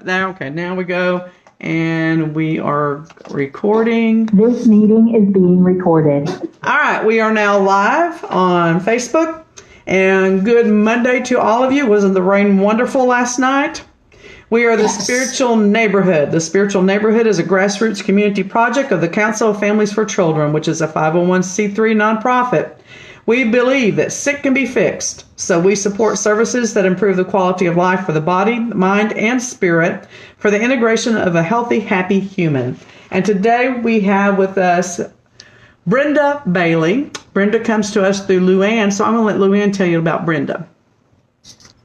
Now, okay, now we go, and we are recording. This meeting is being recorded. All right, we are now live on Facebook, and good Monday to all of you. Wasn't the rain wonderful last night? We are the Spiritual Neighborhood. The Spiritual Neighborhood is a grassroots community project of the Council of Families for Children, which is a 501c3 nonprofit. We believe that sick can be fixed, so we support services that improve the quality of life for the body, mind, and spirit for the integration of a healthy, happy human. And today we have with us Brenda Bailey. Brenda comes to us through Luann, so I'm going to let Luann tell you about Brenda.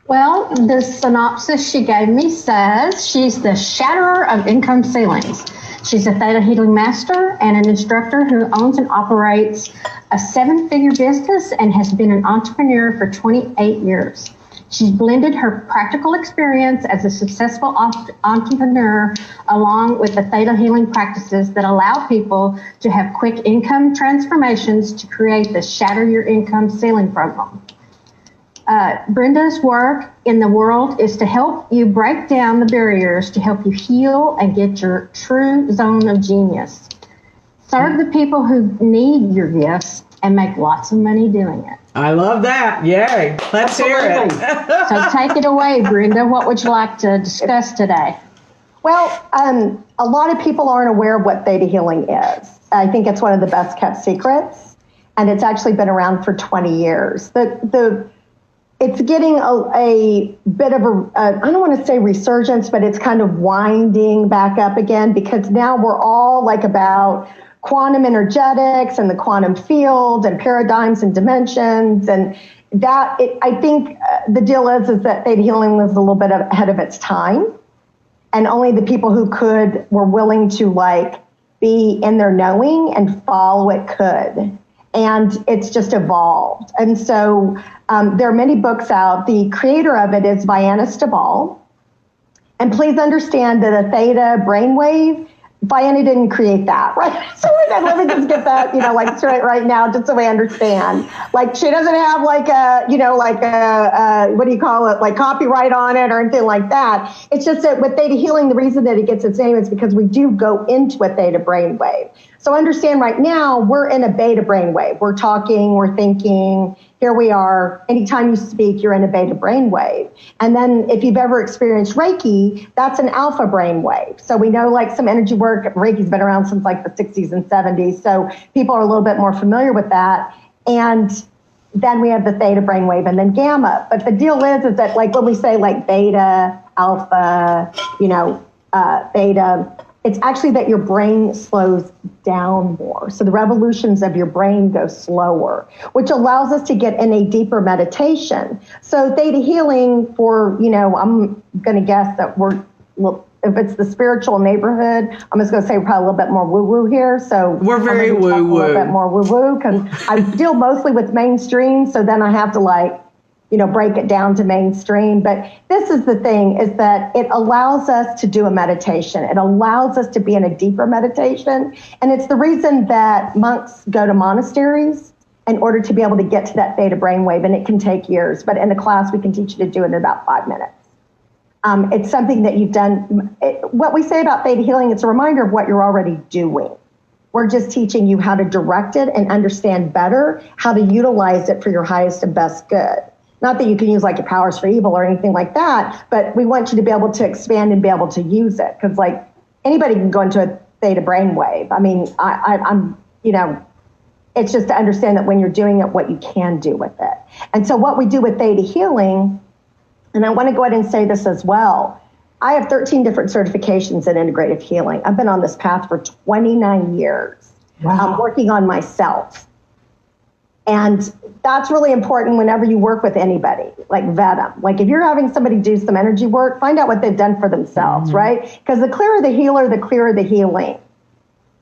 Well, the synopsis she gave me says she's the shatterer of income ceilings. She's a theta healing master and an instructor who owns and operates a 7-figure business and has been an entrepreneur for 28 years. She's blended her practical experience as a successful entrepreneur along with the theta healing practices that allow people to have quick income transformations to create the Shatter Your Income Ceiling program. Brenda's work in the world is to help you break down the barriers to help you heal and get your true zone of genius. Serve the people who need your gifts and make lots of money doing it. I love that. Yay. Let's hear it. So take it away, Brenda. What would you like to discuss today? Well, a lot of people aren't aware of what theta healing is. I think it's one of the best kept secrets, and it's actually been around for 20 years. It's getting a bit of I don't want to say resurgence, but it's kind of winding back up again because now we're all like about quantum energetics and the quantum field and paradigms and dimensions. And I think the deal is that theta healing was a little bit ahead of its time. And only the people who were willing to be in their knowing and follow it could. And it's just evolved. And so there are many books out. The creator of it is Vianna Stabal. And please understand that a theta brainwave, Vianna didn't create that, right? So let me just get that, straight right now, just so I understand. She doesn't have what do you call it, copyright on it or anything like that. It's just that with theta healing, the reason that it gets its name is because we do go into a theta brainwave. So understand right now, we're in a beta brainwave. We're talking, we're thinking, here we are. Anytime you speak, you're in a beta brainwave. And then if you've ever experienced Reiki, that's an alpha brainwave. So we know some energy work, Reiki's been around since the 60s and 70s. So people are a little bit more familiar with that. And then we have the theta brainwave and then gamma. But the deal is that when we say beta, alpha, theta, it's actually that your brain slows down more. So the revolutions of your brain go slower, which allows us to get in a deeper meditation. So theta healing I'm going to guess that if it's the spiritual neighborhood, I'm just going to say probably a little bit more woo-woo here. So we're very woo-woo. A little bit more woo-woo because I deal mostly with mainstream. So then I have to break it down to mainstream. But this is the thing, is that it allows us to do a meditation. It allows us to be in a deeper meditation. And it's the reason that monks go to monasteries in order to be able to get to that theta brainwave. And it can take years. But in the class, we can teach you to do it in about 5 minutes. It's something that you've done. What we say about theta healing, it's a reminder of what you're already doing. We're just teaching you how to direct it and understand better how to utilize it for your highest and best good. Not that you can use your powers for evil or anything like that, but we want you to be able to expand and be able to use it. Because anybody can go into a theta brainwave. I mean, I'm it's just to understand that when you're doing it, what you can do with it. And so what we do with theta healing, and I want to go ahead and say this as well. I have 13 different certifications in integrative healing. I've been on this path for 29 years. Wow. I'm working on myself. And that's really important whenever you work with anybody, vet them. If you're having somebody do some energy work, find out what they've done for themselves, right? Because the clearer the healer, the clearer the healing.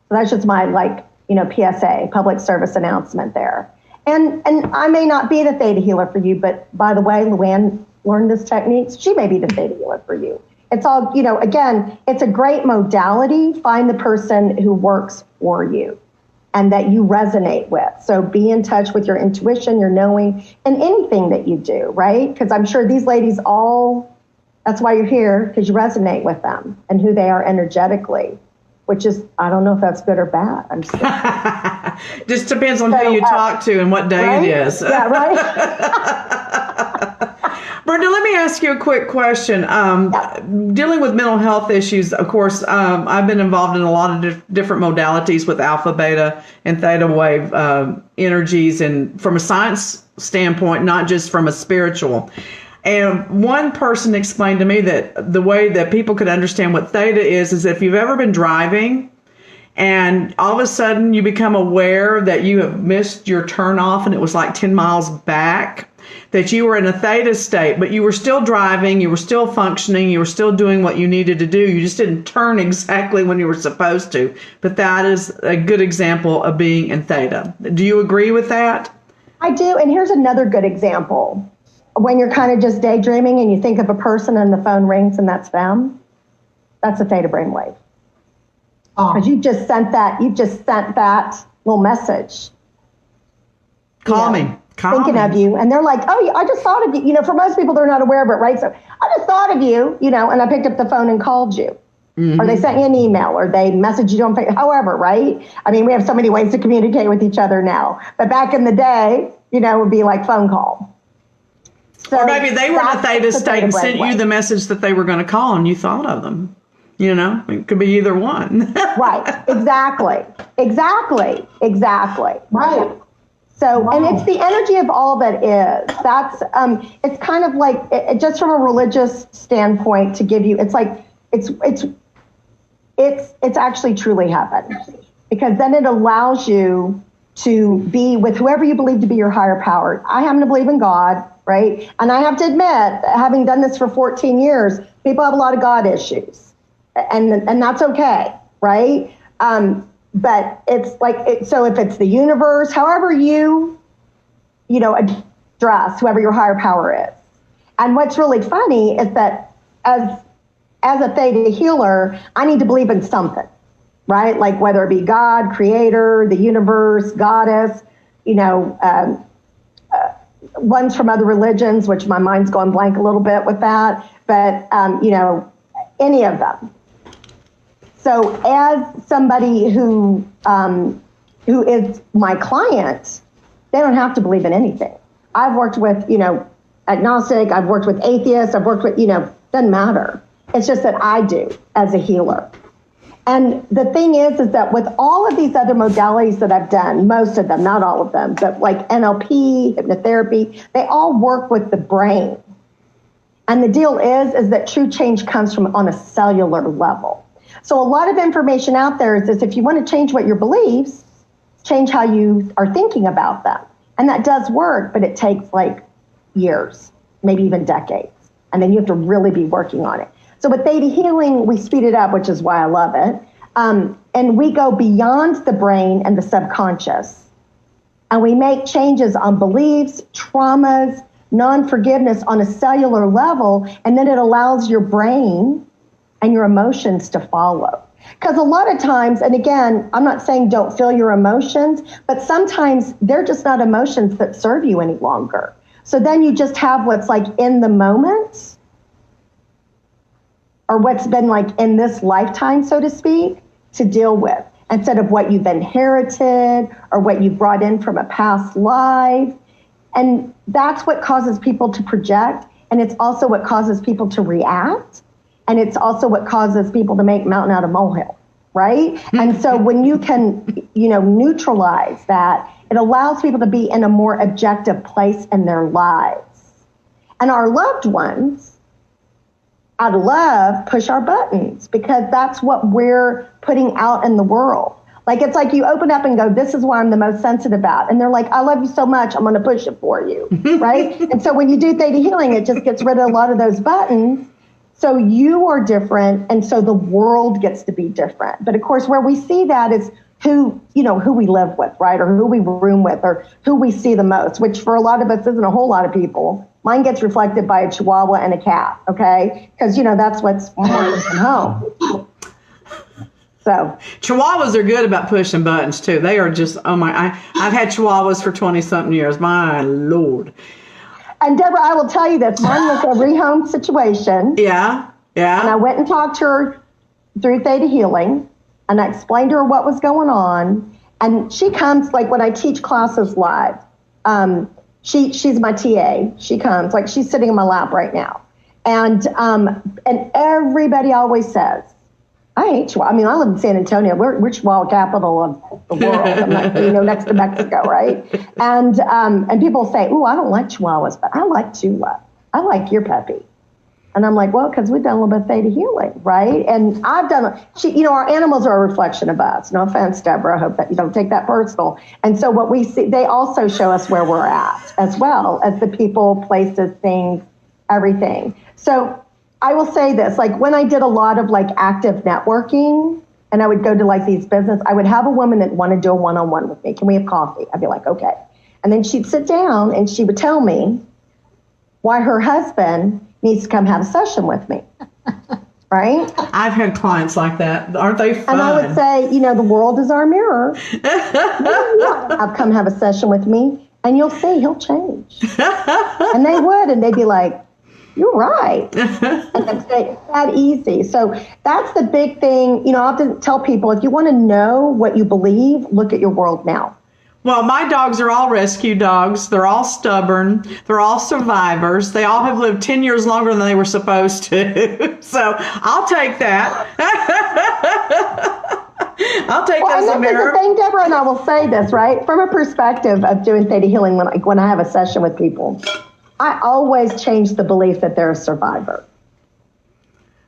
So that's just my, PSA, public service announcement there. And I may not be the theta healer for you, but by the way, Luann learned this technique. She may be the theta healer for you. It's all, again, it's a great modality. Find the person who works for you and that you resonate with. So be in touch with your intuition, your knowing, and anything that you do, right? Because I'm sure these ladies all That's why you're here, because you resonate with them and who they are energetically, which is, I don't know if that's good or bad. I'm just just depends on who you talk to and what day right? it is. Yeah, right. Brenda, let me ask you a quick question. Dealing with mental health issues, of course, I've been involved in a lot of different modalities with alpha, beta, and theta wave energies, and from a science standpoint, not just from a spiritual. And one person explained to me that the way that people could understand what theta is if you've ever been driving and all of a sudden you become aware that you have missed your turn off and it was like 10 miles back, that you were in a theta state, but you were still driving, you were still functioning, you were still doing what you needed to do. You just didn't turn exactly when you were supposed to. But that is a good example of being in theta. Do you agree with that? I do. And here's another good example. When you're kind of just daydreaming and you think of a person and the phone rings and that's them, that's a theta brainwave. Because you just sent that little message. Calming. Thinking of you. And they're like, oh, I just thought of you. For most people, they're not aware of it, right? So I just thought of you, and I picked up the phone and called you. Mm-hmm. Or they sent you an email or they messaged you on Facebook, however, right? I mean, we have so many ways to communicate with each other now. But back in the day, it would be like phone call. So or maybe they were in a theta state and sent you the message that they were going to call and you thought of them. It could be either one. Right. Exactly. Right. So, and it's the energy of all that is. That's, it's kind of like, just from a religious standpoint to give you, it's like, it's actually truly heaven. Because then it allows you to be with whoever you believe to be your higher power. I happen to believe in God, right? And I have to admit, having done this for 14 years, people have a lot of God issues. And that's okay, right? But it's like, so if it's the universe, however you address whoever your higher power is. And what's really funny is that as a theta healer, I need to believe in something, right? Like whether it be God, creator, the universe, goddess, ones from other religions, which my mind's going blank a little bit with that, but, any of them. So as somebody who is my client, they don't have to believe in anything. I've worked with, agnostic, I've worked with atheists, I've worked with, doesn't matter. It's just that I do as a healer. And the thing is that with all of these other modalities that I've done, most of them, not all of them, but like NLP, hypnotherapy, they all work with the brain. And the deal is that true change comes from on a cellular level. So a lot of information out there is if you want to change what your beliefs, change how you are thinking about them. And that does work, but it takes like years, maybe even decades. And then you have to really be working on it. So with theta healing, we speed it up, which is why I love it. And we go beyond the brain and the subconscious. And we make changes on beliefs, traumas, non-forgiveness on a cellular level. And then it allows your brain and your emotions to follow. Because a lot of times, and again, I'm not saying don't feel your emotions, but sometimes they're just not emotions that serve you any longer. So then you just have what's like in the moment, or what's been like in this lifetime, so to speak, to deal with, instead of what you've inherited or what you brought in from a past life. And that's what causes people to project. And it's also what causes people to react. And it's also what causes people to make mountain out of molehill, right? And so when you can, neutralize that, it allows people to be in a more objective place in their lives. And our loved ones, out of love, push our buttons because that's what we're putting out in the world. Like, it's like you open up and go, this is what I'm the most sensitive about. And they're like, I love you so much, I'm going to push it for you, right? And so when you do theta healing, it just gets rid of a lot of those buttons. So you are different, and so the world gets to be different. But of course, where we see that is who we live with, right? Or who we room with, or who we see the most, which for a lot of us isn't a whole lot of people. Mine gets reflected by a Chihuahua and a cat, okay? Because, that's what's more from home. So Chihuahuas are good about pushing buttons too. They are just, I've had Chihuahuas for 20 something years. My Lord. And Deborah, I will tell you this. Mine was a rehome situation. Yeah. And I went and talked to her through Theta Healing, and I explained to her what was going on. And she comes, like when I teach classes live, she's my TA. She comes, like she's sitting in my lap right now. And everybody always says, I hate Chihuahua. I mean, I live in San Antonio. We're Chihuahua capital of the world. I'm not, next to Mexico, right? And people say, "Ooh, I don't like Chihuahuas, but I like Chula. I like your puppy." And I'm like, well, because we've done a little bit of Theta Healing, right? And I've done, our animals are a reflection of us. No offense, Deborah. I hope that you don't take that personal. And so what we see, they also show us where we're at, as well as the people, places, things, everything. So I will say this, like when I did a lot of like active networking and I would go to like these business, I would have a woman that wanted to do a one-on-one with me. Can we have coffee? I'd be like, okay. And then she'd sit down and she would tell me why her husband needs to come have a session with me. Right? I've had clients like that. Aren't they fun? And I would say, the world is our mirror. I've come have a session with me and you'll see he'll change. And they would, and they'd be like, you're right. And it's that easy. So that's the big thing. I often tell people, if you want to know what you believe, look at your world now. Well, my dogs are all rescue dogs. They're all stubborn. They're all survivors. They all have lived 10 years longer than they were supposed to. So I'll take that. I'll take that as a mirror. Well, the thing, Deborah, and I will say this, right? From a perspective of doing Theta Healing, when I have a session with people, I always change the belief that they're a survivor.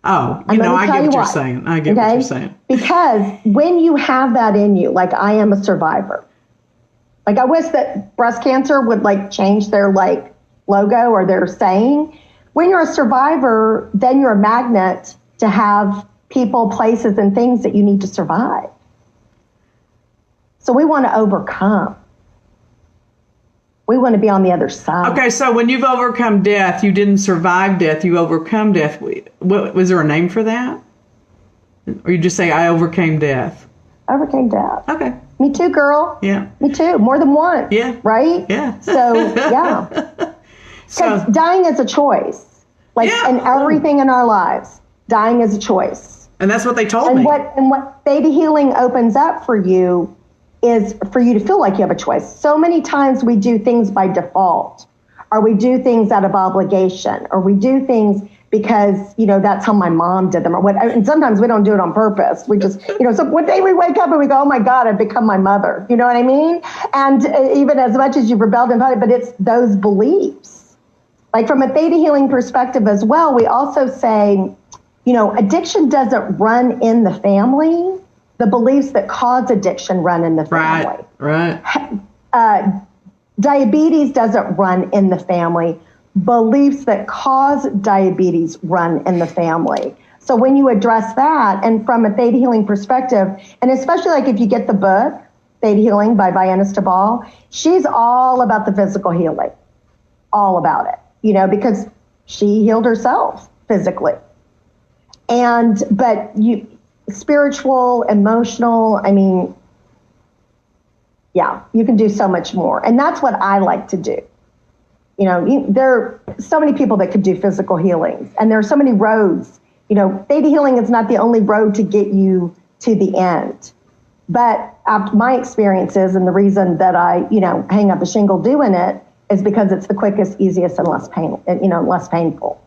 Oh, I get what you're saying. I get what you're saying. Because when you have that in you, like I am a survivor, like I wish that breast cancer would like change their like logo or their saying. When you're a survivor, then you're a magnet to have people, places, and things that you need to survive. So we want to overcome. We want to be on the other side. Okay, so when you've overcome death, you didn't survive death, you overcome death. Was there a name for that? Or you just say, I overcame death? Overcame death. Okay. Me too, girl. Yeah. Me too. More than once. Yeah. Right? Yeah. So, yeah. Because dying is a choice. Like in everything in our lives, dying is a choice. And that's what they told me. What Theta Healing opens up for you is for you to feel like you have a choice. So many times we do things by default, or we do things out of obligation, or we do things because, that's how my mom did them, or what. And sometimes we don't do it on purpose. We just, so one day we wake up and we go, oh my God, I've become my mother. You know what I mean? And even as much as you've rebelled and fight, but it's those beliefs. Like from a Theta Healing perspective as well, we also say, addiction doesn't run in the family. The beliefs that cause addiction run in the family. Right. Diabetes doesn't run in the family. Beliefs that cause diabetes run in the family. So when you address that, and from a Theta Healing perspective, and especially like if you get the book, Theta Healing by Vianna Stabal, she's all about the physical healing. All about it, because she healed herself physically. But spiritual, emotional, you can do so much more. And that's what I like to do. There are so many people that could do physical healings, and there are so many roads. Theta Healing is not the only road to get you to the end. But my experiences, and the reason that I, hang up a shingle doing it, is because it's the quickest, easiest, and less painful.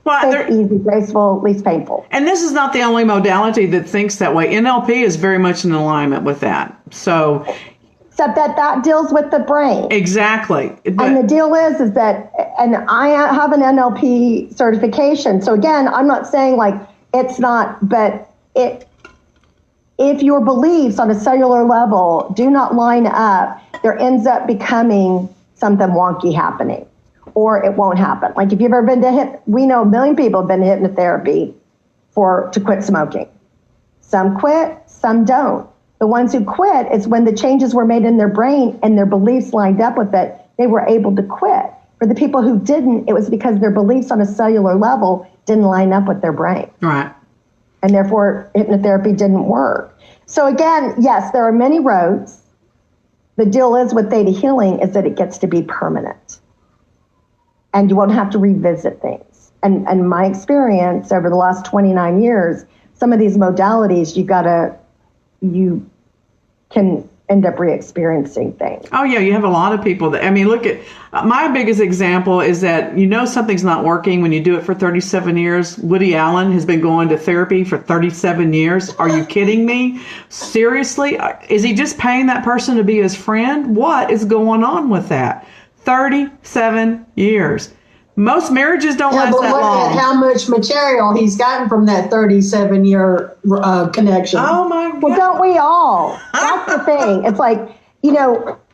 Well, safe, easy, graceful, least painful. And this is not the only modality that thinks that way. NLP is very much in alignment with that. So, except that deals with the brain. Exactly. And the deal is that, and I have an NLP certification. So again, I'm not saying like it's not, but if your beliefs on a cellular level do not line up, there ends up becoming something wonky happening, or it won't happen. Like if you've ever been to we know 1 million people have been to hypnotherapy to quit smoking. Some quit, some don't. The ones who quit is when the changes were made in their brain and their beliefs lined up with it, they were able to quit. For the people who didn't, it was because their beliefs on a cellular level didn't line up with their brain. Right. And therefore, hypnotherapy didn't work. So again, yes, there are many roads. The deal is with Theta Healing is that it gets to be permanent. and you won't have to revisit things. And my experience over the last 29 years, some of these modalities, you can end up re-experiencing things. Oh yeah, you have a lot of people that, I mean, look at, my biggest example is that something's not working when you do it for 37 years. Woody Allen has been going to therapy for 37 years. Are you kidding me? Seriously? Is he just paying that person to be his friend? What is going on with that? 37 years. Most marriages don't last but that look long. at how much material he's gotten from that 37-year connection. Oh my God. Well, don't we all? That's the thing. It's like,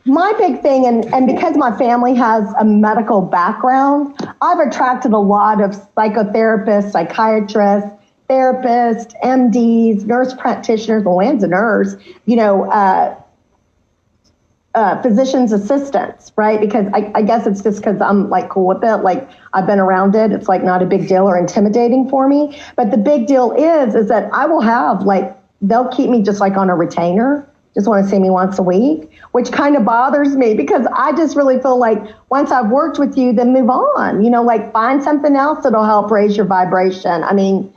my big thing, and because my family has a medical background, I've attracted a lot of psychotherapists, psychiatrists, therapists, MDs, nurse practitioners, well, Anne's a nurse, physician's assistants, right? Because I guess it's just because I'm like cool with it. Like I've been around it. It's like not a big deal or intimidating for me. But the big deal is that I will have they'll keep me just like on a retainer, just want to see me once a week, which kind of bothers me because I just really feel like once I've worked with you, then move on, find something else that'll help raise your vibration. I mean,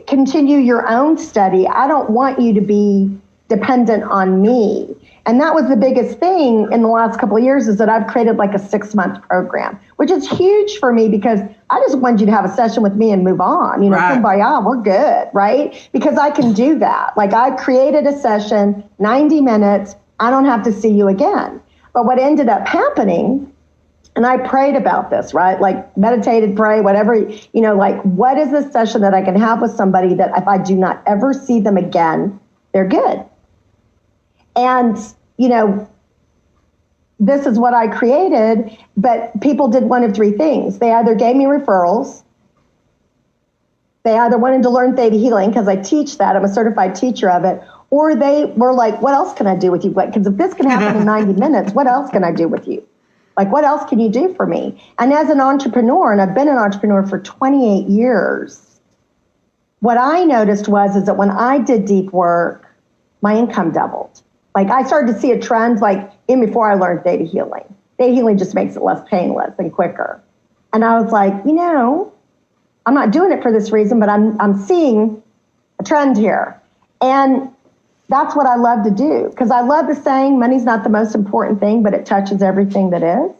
continue your own study. I don't want you to be dependent on me. And that was the biggest thing in the last couple of years is that I've created like a 6-month program, which is huge for me because I just wanted you to have a session with me and move on. Right. Kumbaya, we're good, right? Because I can do that. Like I created a session, 90 minutes, I don't have to see you again. But what ended up happening, and I prayed about this, right? Like meditated, pray, whatever, what is this session that I can have with somebody that if I do not ever see them again, they're good. And, this is what I created, but people did one of 3 things. They either gave me referrals, they either wanted to learn theta healing because I teach that, I'm a certified teacher of it, or they were like, what else can I do with you? Because if this can happen in 90 minutes, what else can I do with you? Like, what else can you do for me? And as an entrepreneur, and I've been an entrepreneur for 28 years, what I noticed is that when I did deep work, my income doubled. Like I started to see a trend in before I learned theta healing. Theta healing just makes it less painless and quicker. And I was like, I'm not doing it for this reason, but I'm seeing a trend here. And that's what I love to do because I love the saying, money's not the most important thing, but it touches everything that is.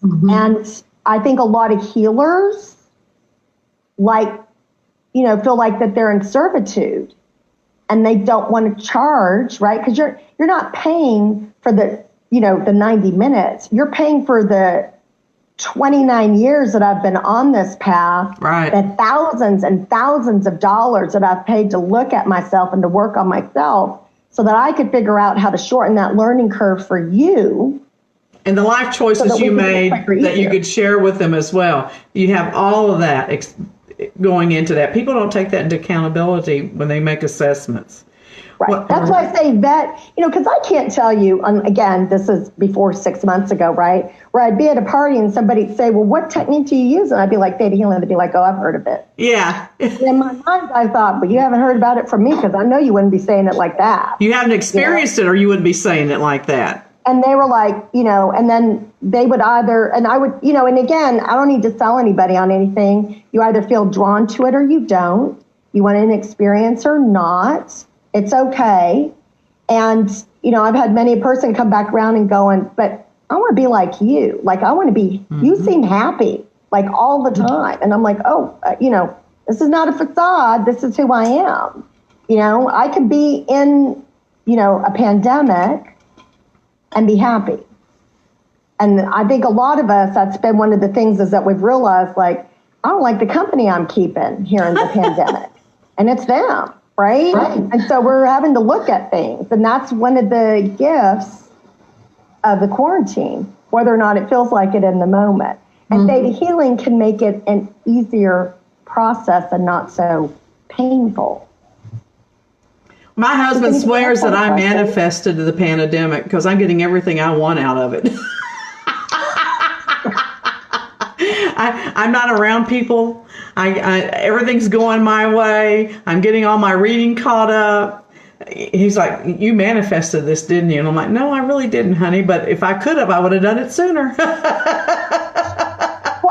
Mm-hmm. And I think a lot of healers feel like that they're in servitude. And they don't want to charge, right? Because you're not paying for the 90 minutes. You're paying for the 29 years that I've been on this path. Right. The thousands and thousands of dollars that I've paid to look at myself and to work on myself so that I could figure out how to shorten that learning curve for you. And the life choices you made that you could share with them as well. You have all of that going into that. People don't take that into accountability when they make assessments. Right. Well, that's why I say vet, because I can't tell you, again, this is before 6 months ago, right? Where I'd be at a party and somebody'd say, well, what technique do you use? And I'd be like, theta healing. They'd be like, oh, I've heard of it. Yeah. In my mind, I thought, but you haven't heard about it from me because I know you wouldn't be saying it like that. You haven't experienced it or you wouldn't be saying it like that. And they were like, and then they would either, and I would, and again, I don't need to sell anybody on anything. You either feel drawn to it or you don't. You want an experience or not. It's okay. And, I've had many a person come back around and going, but I want to be like you. Like, I want to be, you seem happy, like all the time. And I'm like, this is not a facade. This is who I am. I could be in, a pandemic and be happy. And I think a lot of us, that's been one of the things is that we've realized, I don't like the company I'm keeping here in the pandemic. And it's them, right? And so we're having to look at things. And that's one of the gifts of the quarantine, whether or not it feels like it in the moment. And theta healing can make it an easier process and not so painful. My husband swears that I manifested the pandemic because I'm getting everything I want out of it. I'm not around people. Everything's going my way. I'm getting all my reading caught up. he's like, you manifested this, didn't you? And I'm like, no, I really didn't, honey. But if I could have, I would have done it sooner. Well,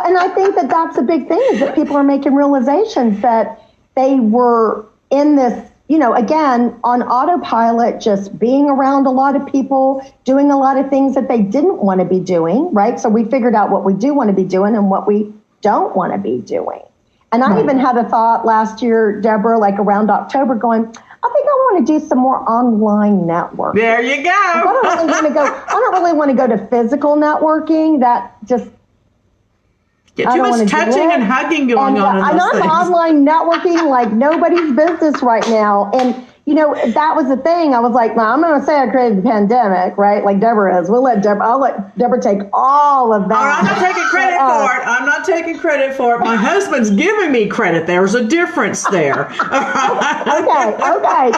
and I think that that's a big thing, is that people are making realizations that they were in this, again, on autopilot, just being around a lot of people, doing a lot of things that they didn't want to be doing, right? So we figured out what we do want to be doing and what we don't want to be doing. And I even had a thought last year, Deborah, like around October, going, I think I want to do some more online networking. There you go. I don't really want to go to physical networking. That just get too much touching and hugging going on. And I'm online networking like nobody's business right now. And that was the thing. I was like, well, I'm not going to say I created the pandemic, right? Like Deborah is. I'll let Deborah take all of that. I'm not taking credit for it. I'm not taking credit for it. My husband's giving me credit. There's a difference there. Okay,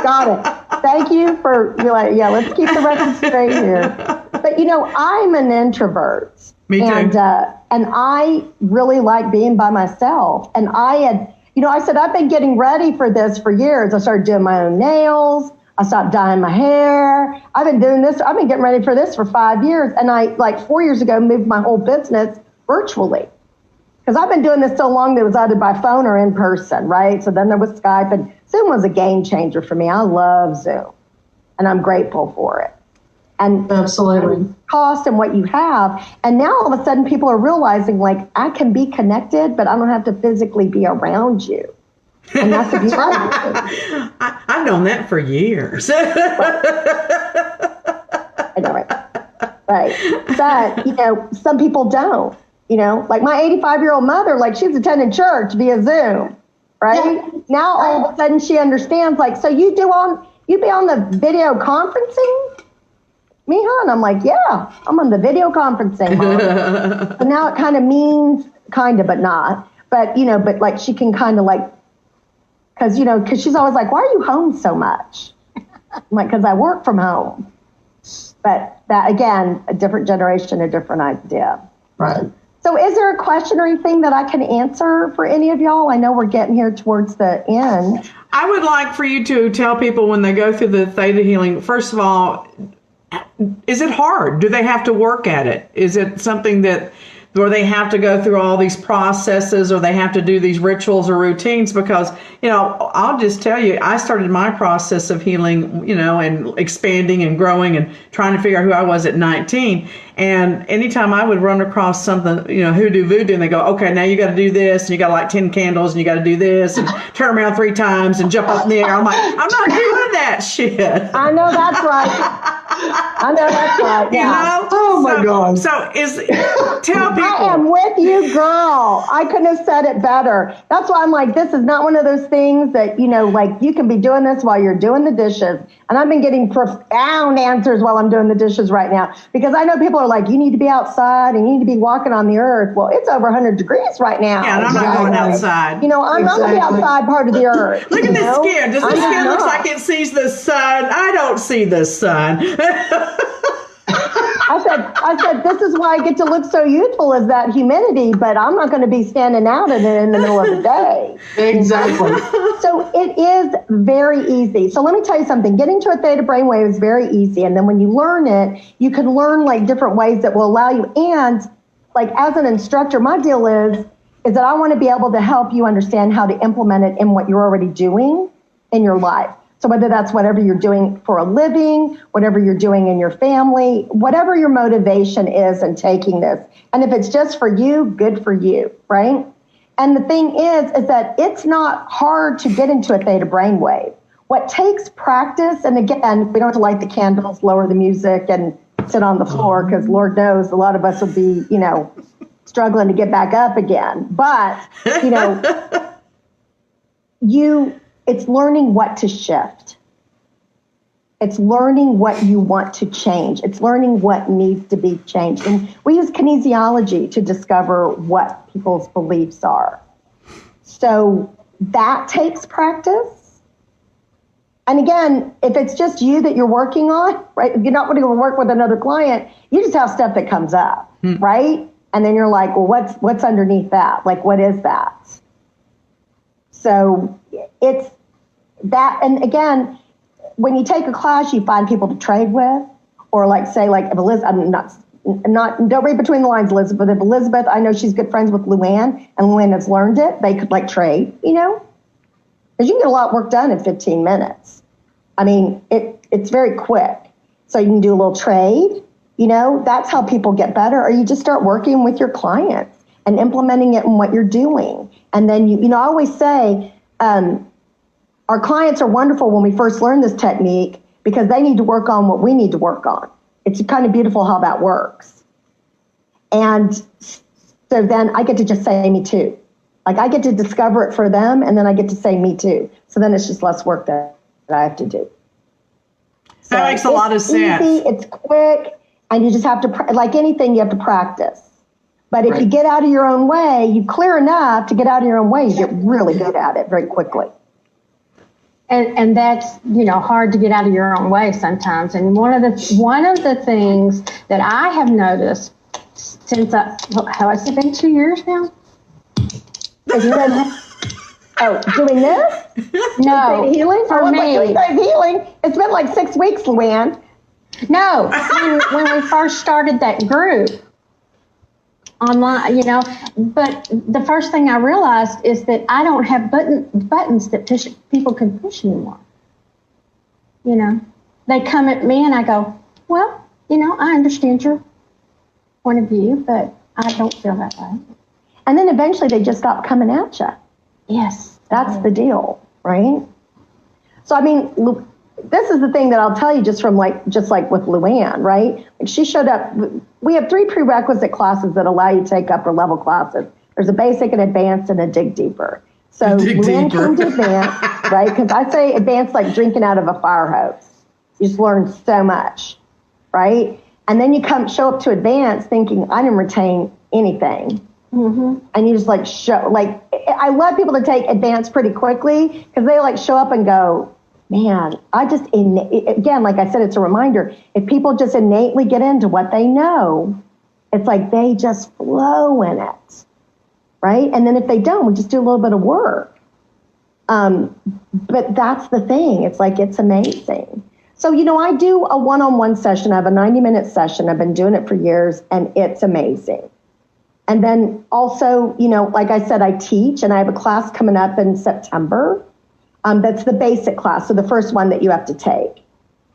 got it. Thank you for, let's keep the record straight here. But, I'm an introvert. Me too. And I really like being by myself. And I had, I said, I've been getting ready for this for years. I started doing my own nails. I stopped dyeing my hair. I've been doing this. I've been getting ready for this for 5 years. And I, 4 years ago, moved my whole business virtually. Because I've been doing this so long that it was either by phone or in person, right? So then there was Skype. And Zoom was a game changer for me. I love Zoom. And I'm grateful for it. And absolutely cost and what you have. And now all of a sudden people are realizing, like, I can be connected, but I don't have to physically be around you. And that's a beautiful thing. I've known that for years. I know, right? Right. But, some people don't, like my 85-year-old mother, like she's attending church via Zoom, right? Yeah. Now all of a sudden she understands, like, so you be on the video conferencing? Me, huh? And I'm like, yeah, I'm on the video conferencing. So now it kind of means, but not. But, but like she can kind of like, because she's always like, why are you home so much? I'm like, because I work from home. But that, again, a different generation, a different idea. Right. So is there a question or anything that I can answer for any of y'all? I know we're getting here towards the end. I would like for you to tell people when they go through the theta healing, first of all, is it hard? Do they have to work at it? Is it something where they have to go through all these processes, or they have to do these rituals or routines? Because, I'll just tell you, I started my process of healing, and expanding and growing and trying to figure out who I was at 19. And anytime I would run across something, hoodoo voodoo, and they go, okay, now you got to do this, and you got 10 candles, and you got to do this, and turn around 3 times and jump up in the air. I'm like, I'm not doing that shit. I know that's right. Yeah. Oh my God. So tell people. I am with you, girl. I couldn't have said it better. That's why I'm like, this is not one of those things that, like you can be doing this while you're doing the dishes. And I've been getting profound answers while I'm doing the dishes right now, because I know people are like, you need to be outside and you need to be walking on the earth. Well, it's over 100 degrees right now. Yeah, and I'm not going outside. I'm not the outside part of the earth. Look at this skin. Does this skin look like it sees the sun? I don't see the sun. I said, this is why I get to look so youthful, is that humidity, but I'm not going to be standing out in it in the middle of the day. Exactly. So it is very easy. So let me tell you something. Getting to a theta brainwave is very easy. And then when you learn it, you can learn like different ways that will allow you. And like as an instructor, my deal is that I want to be able to help you understand how to implement it in what you're already doing in your life. So whether that's whatever you're doing for a living, whatever you're doing in your family, whatever your motivation is in taking this. And if it's just for you, good for you, right? And the thing is that it's not hard to get into a theta brainwave. What takes practice, and again, we don't have to light the candles, lower the music, and sit on the floor, because Lord knows a lot of us would be, struggling to get back up again. But, it's learning what to shift. It's learning what you want to change. It's learning what needs to be changed. And we use kinesiology to discover what people's beliefs are. So that takes practice. And again, if it's just you that you're working on, right? If you're not going to work with another client, you just have stuff that comes up, right? And then you're like, well, what's underneath that? Like, what is that? So it's that. And again, when you take a class, you find people to trade with, or like say like if Elizabeth, I'm not don't read between the lines, Elizabeth. If Elizabeth, I know she's good friends with Luann, and Luann has learned it, they could like trade, because you can get a lot of work done in 15 minutes. I mean, it's very quick. So you can do a little trade, that's how people get better. Or you just start working with your clients and implementing it in what you're doing. And then, I always say, our clients are wonderful when we first learn this technique because they need to work on what we need to work on. It's kind of beautiful how that works. And so then I get to just say me too. Like I get to discover it for them and then I get to say me too. So then it's just less work that I have to do. So that makes a lot of sense. Easy, it's quick, and you just have to, like anything, you have to practice. But if you get out of your own way, you clear enough to get out of your own way, you get really good at it very quickly. And that's, hard to get out of your own way sometimes. And one of the things that I have noticed since has it been 2 years now? Doing this? No, healing? for me. Healing. It's been like 6 weeks, Luann. No, when we first started that group online, but the first thing I realized is that I don't have buttons that people can push anymore. They come at me and I go, well, I understand your point of view, but I don't feel that way. And then eventually they just stop coming at you. Yes. That's the deal, right? So, I mean, this is the thing that I'll tell you just like with Luann, right? Like she showed up. We have 3 prerequisite classes that allow you to take upper level classes. There's a basic, an advanced, and a dig deeper. So Luann came to advanced, right? Because I say advanced like drinking out of a fire hose. You just learn so much, right? And then you show up to advanced thinking, I didn't retain anything. Mm-hmm. And you just I love people to take advanced pretty quickly because they show up and go, man, again, like I said, it's a reminder. If people just innately get into what they know, it's like they just flow in it, right? And then if they don't, we just do a little bit of work. But that's the thing. It's it's amazing. So, I do a one-on-one session. I have a 90-minute session. I've been doing it for years, and it's amazing. And then also, like I said, I teach, and I have a class coming up in September. That's the basic class, so the first one that you have to take.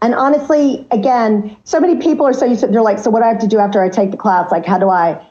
And honestly, again, so many people are so used to it. They're like, so what do I have to do after I take the class? Like, how do I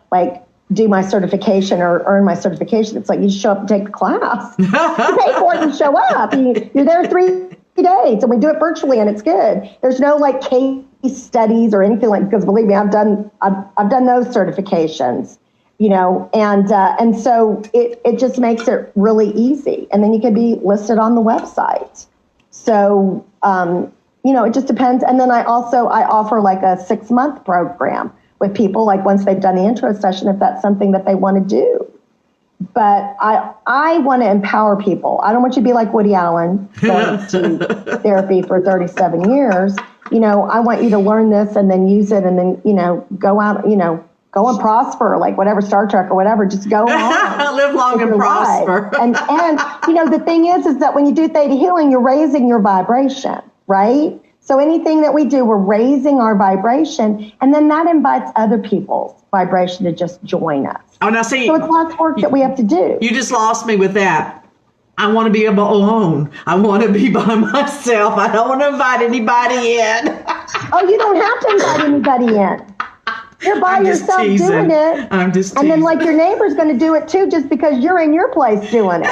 do my certification or earn my certification? It's like you show up and take the class. You pay for it and show up. You're there 3 days, and we do it virtually, and it's good. There's no case studies or anything because believe me, I've done those certifications. And so it just makes it really easy. And then you can be listed on the website. So, it just depends. And then I offer a 6-month program with people, once they've done the intro session, if that's something that they want to do. But I want to empower people. I don't want you to be like Woody Allen, going to therapy for 37 years. I want you to learn this and then use it and then, go out, go and prosper, whatever, Star Trek or whatever, just go on. Live long and prosper. And the thing is that when you do theta healing, you're raising your vibration, right? So anything that we do, we're raising our vibration, and then that invites other people's vibration to just join us. Oh, now see. So it's lots of work that we have to do. You just lost me with that. I want to be alone. I want to be by myself. I don't want to invite anybody in. Oh, you don't have to invite anybody in. You're by yourself doing it. I'm just teasing. And then your neighbor's going to do it too just because you're in your place doing it.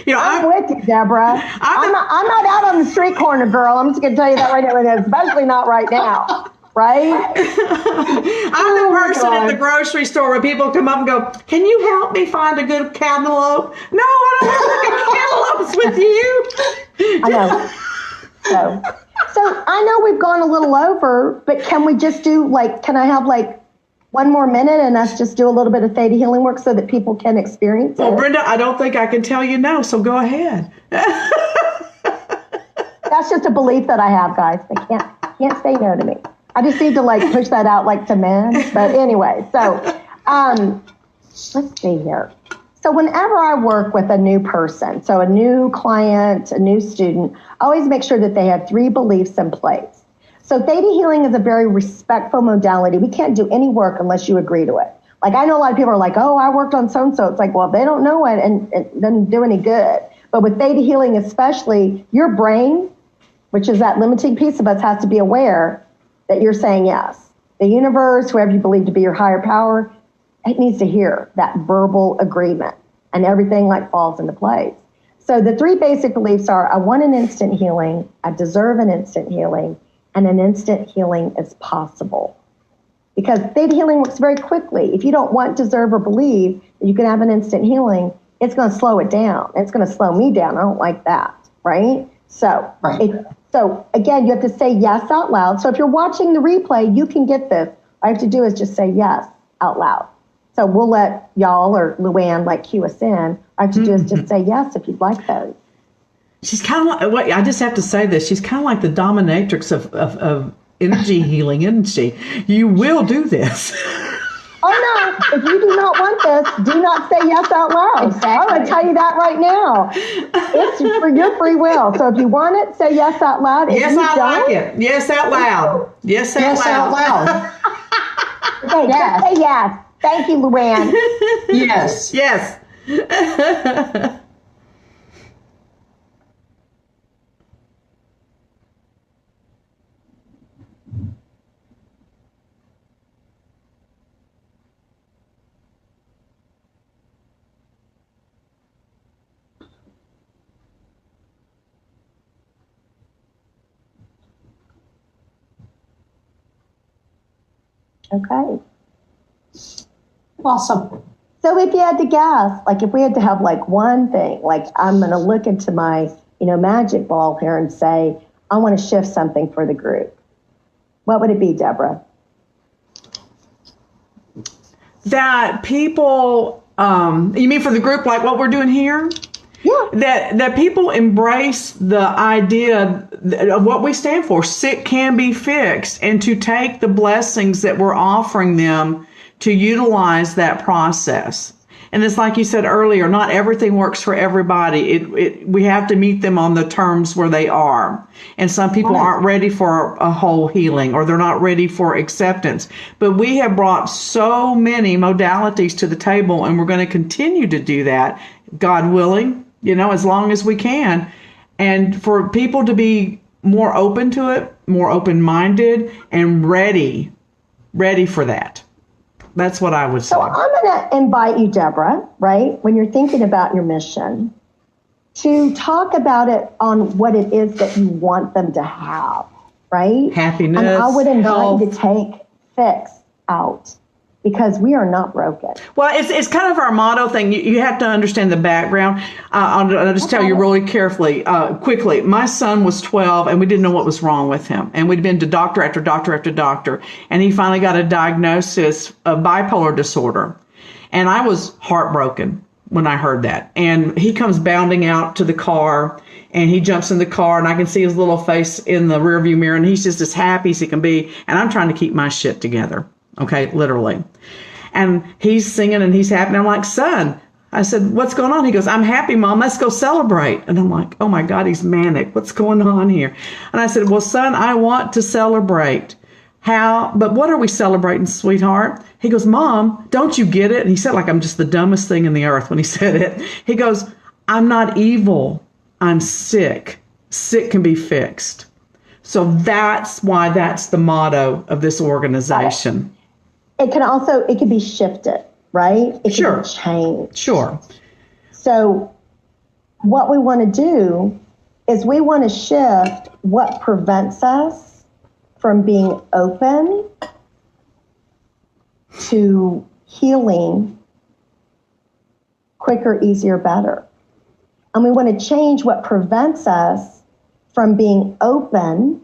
I'm with you, Deborah. I'm not out on the street corner, girl. I'm just going to tell you that right now, especially not right now. Right? I'm the person at the grocery store where people come up and go, can you help me find a good cantaloupe? No, I don't have cantaloupes with you. I know. So I know we've gone a little over, but can we just do can I have 1 more minute and us just do a little bit of theta healing work so that people can experience it? Well, Brenda, I don't think I can tell you no, so go ahead. That's just a belief that I have, guys. They can't say no to me. I just need to push that out to men. But anyway, so let's see here. So whenever I work with a new person, so a new client, a new student, I always make sure that they have 3 beliefs in place. So theta healing is a very respectful modality. We can't do any work unless you agree to it. Like, I know a lot of people are like, oh, I worked on so-and-so. It's like, well, if they don't know it, and it doesn't do any good. But with theta healing especially, your brain, which is that limiting piece of us, has to be aware that you're saying yes. The universe, whoever you believe to be your higher power, it needs to hear that verbal agreement, and everything like falls into place. So the 3 basic beliefs are: I want an instant healing, I deserve an instant healing, and an instant healing is possible. Because theta healing works very quickly. If you don't want, deserve, or believe that you can have an instant healing, it's going to slow it down. It's going to slow me down. I don't like that, right? So, so again, you have to say yes out loud. So if you're watching the replay, you can get this. All you have to do is just say yes out loud. So we'll let y'all or Luann like cue us in. All I have to do is just say yes if you'd like those. She's kind of like, I just have to say this. She's kind of like the dominatrix of energy healing, isn't she? You will do this. Oh, no. If you do not want this, do not say yes out loud. Exactly. I'm going to tell you that right now. It's for your free will. So if you want it, say yes out loud. If Yes, you I don't, like it. Yes, out loud. Yes, out Yes, out loud. loud. Okay, Yes. just say yes. Thank you, Luann. Yes. Yes. Okay. Awesome. So if you had to guess, like if we had to have like one thing, like I'm going to look into my, magic ball here and say, I want to shift something for the group. What would it be, Deborah? That people, you mean for the group, like what we're doing here? Yeah. That people embrace the idea of what we stand for. Sick can be fixed, and to take the blessings that we're offering them to utilize that process. And it's like you said earlier, not everything works for everybody. We have to meet them on the terms where they are. And some people aren't ready for a whole healing, or they're not ready for acceptance. But we have brought so many modalities to the table, and we're going to continue to do that, God willing, as long as we can. And for people to be more open to it, more open-minded, and ready for that. That's what I would say. So I'm going to invite you, Deborah, right, when you're thinking about your mission, to talk about it on what it is that you want them to have, right? Happiness, and I would invite health. you to take fix out, because we are not broken. Well, it's kind of our motto thing. You have to understand the background. I'll just tell you really quickly. My son was 12, and we didn't know what was wrong with him. And we'd been to doctor after doctor after doctor. And he finally got a diagnosis of bipolar disorder. And I was heartbroken when I heard that. And he comes bounding out to the car, and he jumps in the car, and I can see his little face in the rearview mirror, and he's just as happy as he can be. And I'm trying to keep my shit together. Okay, literally. And he's singing and he's happy. And I'm like, son, I said, what's going on? He goes, I'm happy, Mom. Let's go celebrate. And I'm like, oh my God, he's manic. What's going on here? And I said, well, son, I want to celebrate. How? But what are we celebrating, sweetheart? He goes, Mom, don't you get it? And he said, like, I'm just the dumbest thing in the earth when he said it. He goes, I'm not evil. I'm sick. Sick can be fixed. So that's why that's the motto of this organization. It can be shifted, right? It Sure. can be changed. Sure. So what we want to do is we want to shift what prevents us from being open to healing quicker, easier, better. And we want to change what prevents us from being open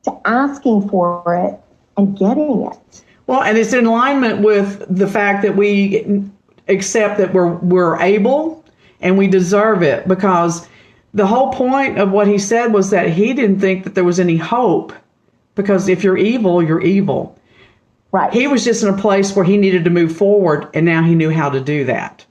to asking for it and getting it. Well, and it's in alignment with the fact that we accept that we're able and we deserve it, because the whole point of what he said was that he didn't think that there was any hope, because if you're evil, you're evil. Right. He was just in a place where he needed to move forward, and now he knew how to do that.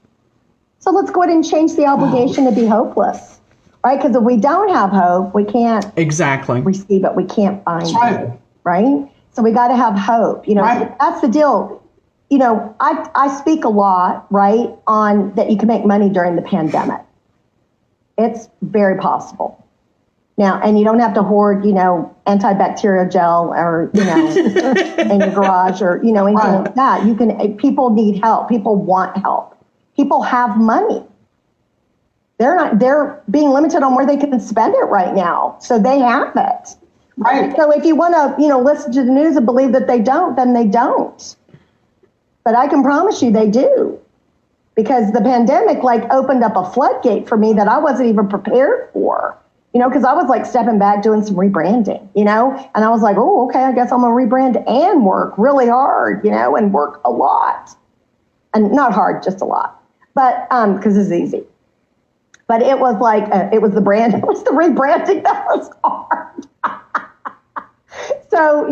So let's go ahead and change the obligation to be hopeless, right? Because if we don't have hope, we can't Exactly. receive it. We can't find right. it, right? So we got to have hope. Right. That's the deal. I speak a lot, right, on that you can make money during the pandemic. It's very possible. Now, and you don't have to hoard, antibacterial gel or, in your garage or, anything like that. People need help. People want help. People have money. They're being limited on where they can spend it right now. So they have it. Right. So if you want to, listen to the news and believe that they don't, then they don't. But I can promise you they do. Because the pandemic opened up a floodgate for me that I wasn't even prepared for. Because I was stepping back doing some rebranding, and I was like, oh, okay, I guess I'm going to rebrand and work really hard, and work a lot. And not hard, just a lot. But because it's easy. But it was it was the brand, it was the rebranding that was hard. So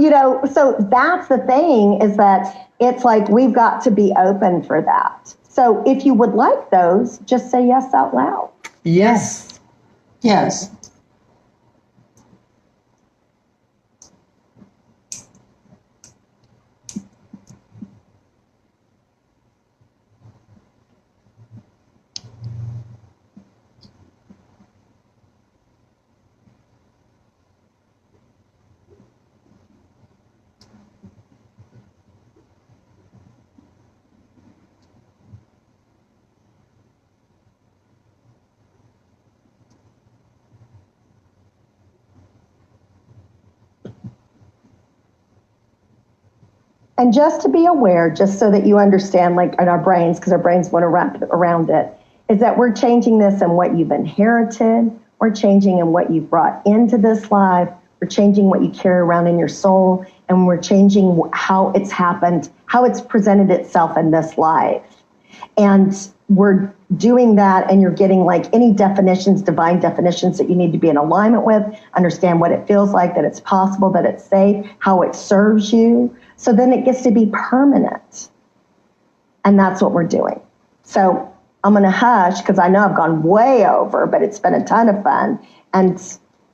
that's the thing is that it's we've got to be open for that. So if you would like those, just say yes out loud. Yes. Yes. And just to be aware, just so that you understand, in our brains, because our brains want to wrap around it, is that we're changing this in what you've inherited. We're changing in what you've brought into this life. We're changing what you carry around in your soul. And we're changing how it's happened, how it's presented itself in this life. And we're doing that, and you're getting any definitions, divine definitions that you need to be in alignment with, understand what it feels like, that it's possible, that it's safe, how it serves you. So then it gets to be permanent. And that's what we're doing. So I'm going to hush because I know I've gone way over, but it's been a ton of fun. And